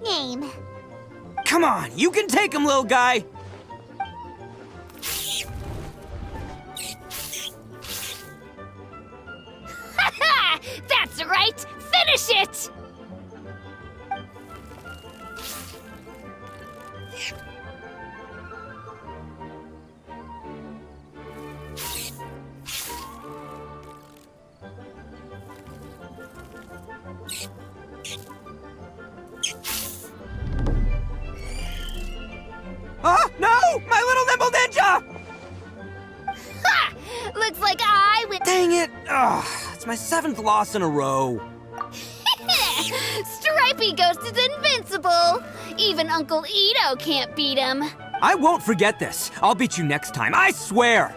name. Come on, you can take him, little guy! Ha! That's right! Finish it! Oh, no! My little nimble ninja! Ha! Looks like I win. Dang it! Ugh, it's my 7th loss in a row. Stripey Ghost is invincible. Even Uncle Ito can't beat him. I won't forget this. I'll beat you next time, I swear!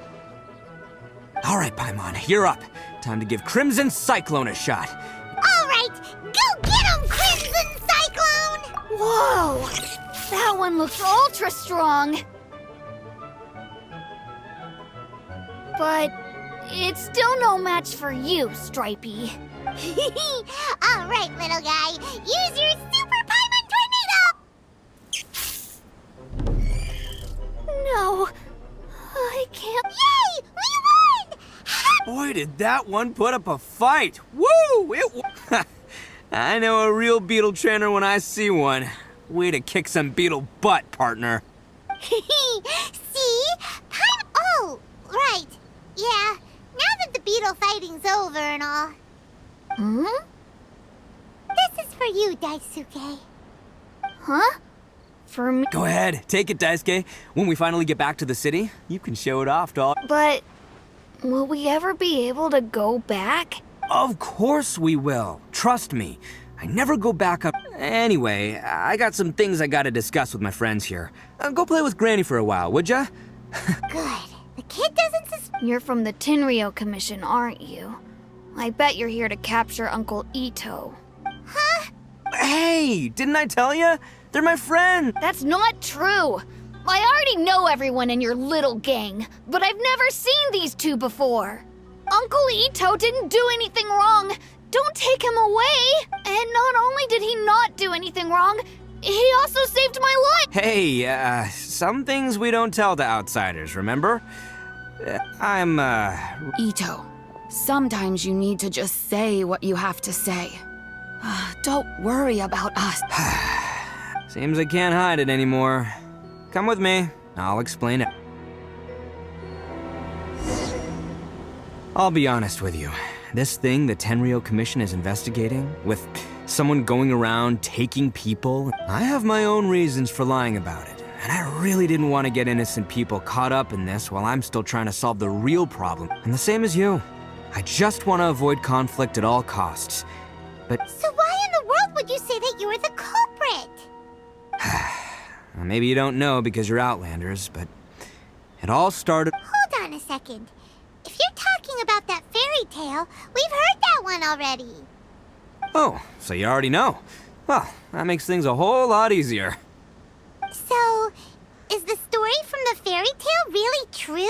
All right, Paimon, you're up. Time to give Crimson Cyclone a shot. All right, go get him, Crimson Cyclone! Whoa! That one looks ultra strong. But it's still no match for you, Stripey. All right, little guy. Use your Super Paimon Tornado! No, I can't. Yay! We won! Boy, did that one put up a fight. Woo! I know a real beetle trainer when I see one. Way to kick some beetle butt, partner. See? Oh, right. Yeah, now that the beetle fighting's over and all. Hmm? This is for you, Daisuke. Huh? For me? Go ahead, take it, Daisuke. When we finally get back to the city, you can show it off to all. But will we ever be able to go back? Of course we will. Trust me. I never go back up. Anyway, I got some things I gotta discuss with my friends here. Go play with Granny for a while, would ya? Good. The kid doesn't You're from the Tenryou Commission, aren't you? I bet you're here to capture Uncle Ito. Huh? Hey, didn't I tell ya? They're my friends. That's not true. I already know everyone in your little gang, but I've never seen these two before. Uncle Ito didn't do anything wrong. Don't take him away! And not only did he not do anything wrong, he also saved my life! Hey, some things we don't tell to outsiders, remember? Ito, sometimes you need to just say what you have to say. Don't worry about us. Seems I can't hide it anymore. Come with me, I'll explain it. I'll be honest with you. This thing the Tenryou Commission is investigating, with someone going around taking people, I have my own reasons for lying about it. And I really didn't want to get innocent people caught up in this while I'm still trying to solve the real problem. And the same as you. I just want to avoid conflict at all costs. But So why in the world would you say that you were the culprit? maybe you don't know because you're Outlanders, but it all started... Hold on a second. If you're talking about that fairy tale, we've heard that one already. Oh, so you already know. Well, that makes things a whole lot easier. So, is the story from the fairy tale really true?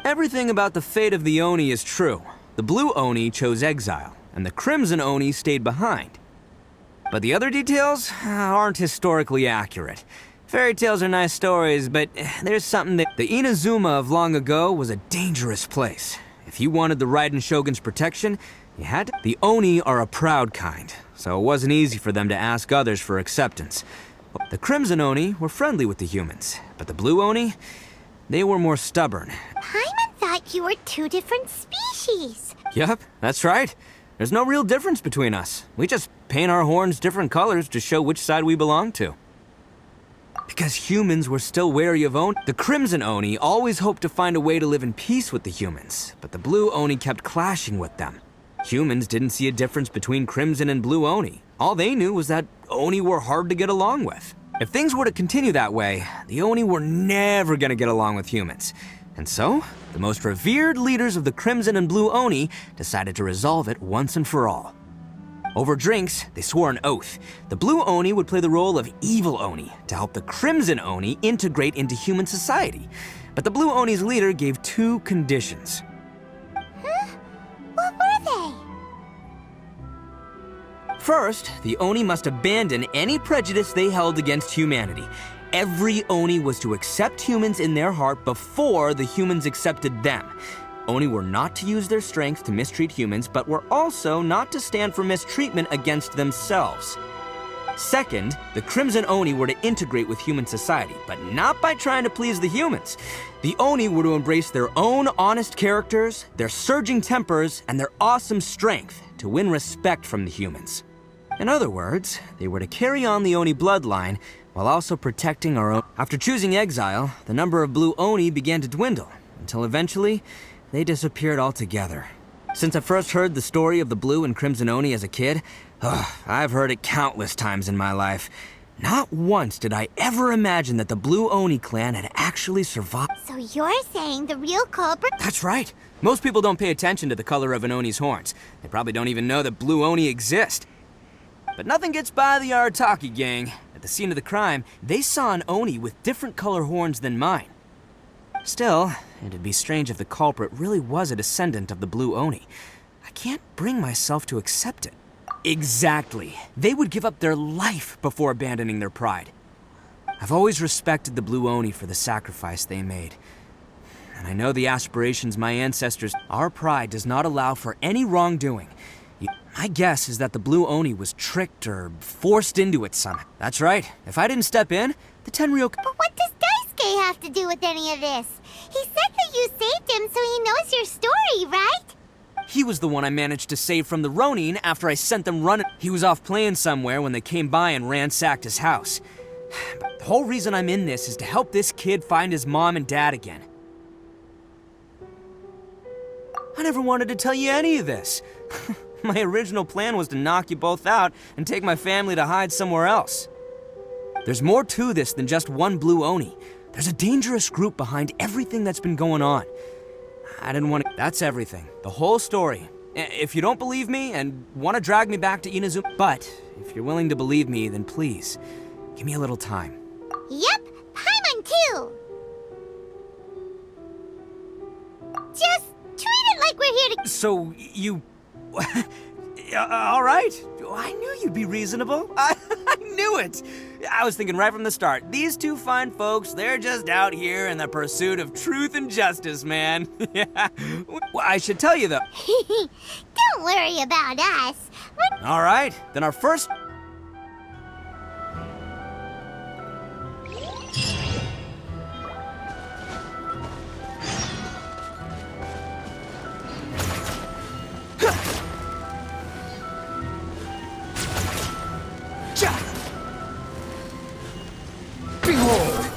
Everything about the fate of the Oni is true. The blue Oni chose exile, and the crimson Oni stayed behind. But the other details aren't historically accurate. Fairy tales are nice stories, but there's something that... The Inazuma of long ago was a dangerous place. If you wanted the Raiden Shogun's protection, you had to... The Oni are a proud kind, so it wasn't easy for them to ask others for acceptance. The Crimson Oni were friendly with the humans, but the Blue Oni, they were more stubborn. Paimon thought you were two different species. Yup, that's right. There's no real difference between us. We just paint our horns different colors to show which side we belong to. Because humans were still wary of Oni, the Crimson Oni always hoped to find a way to live in peace with the humans, but the Blue Oni kept clashing with them. Humans didn't see a difference between Crimson and Blue Oni. All they knew was that Oni were hard to get along with. If things were to continue that way, the Oni were never gonna get along with humans. And so, the most revered leaders of the Crimson and Blue Oni decided to resolve it once and for all. Over drinks, they swore an oath. The Blue Oni would play the role of evil Oni to help the Crimson Oni integrate into human society. But the Blue Oni's leader gave two conditions. Huh? What were they? First, the Oni must abandon any prejudice they held against humanity. Every Oni was to accept humans in their heart before the humans accepted them. Oni were not to use their strength to mistreat humans, but were also not to stand for mistreatment against themselves. Second, the Crimson Oni were to integrate with human society, but not by trying to please the humans. The Oni were to embrace their own honest characters, their surging tempers, and their awesome strength to win respect from the humans. In other words, they were to carry on the Oni bloodline while also protecting our own. After choosing exile, the number of blue Oni began to dwindle, until eventually, they disappeared altogether. Since I first heard the story of the Blue and Crimson Oni as a kid, I've heard it countless times in my life. Not once did I ever imagine that the Blue Oni clan had actually survived. So you're saying the real culprit? That's right. Most people don't pay attention to the color of an Oni's horns. They probably don't even know that Blue Oni exist. But nothing gets by the Arataki gang. At the scene of the crime, they saw an Oni with different color horns than mine. Still, it'd be strange if the culprit really was a descendant of the Blue Oni. I can't bring myself to accept it. Exactly. They would give up their life before abandoning their pride. I've always respected the Blue Oni for the sacrifice they made. And I know the aspirations my ancestors... Our pride does not allow for any wrongdoing. My guess is that the Blue Oni was tricked or forced into it somehow. That's right. If I didn't step in, the Tenryou... But what does Daisuke have to do with any of this? He said that you saved him so he knows your story, right? He was the one I managed to save from the Ronin after I sent them running. He was off playing somewhere when they came by and ransacked his house. But the whole reason I'm in this is to help this kid find his mom and dad again. I never wanted to tell you any of this. My original plan was to knock you both out and take my family to hide somewhere else. There's more to this than just one Blue Oni. There's a dangerous group behind everything that's been going on. I didn't want to... That's everything. The whole story. If you don't believe me and want to drag me back to Inazuma... But if you're willing to believe me, then please, give me a little time. Yep, Paimon too! Just treat it like we're here to... So, you... all right. I knew you'd be reasonable. I knew it. I was thinking right from the start, these two fine folks, they're just out here in the pursuit of truth and justice, man. Yeah. Well, I should tell you, though. Don't worry about us. All right. Then our first... Behold!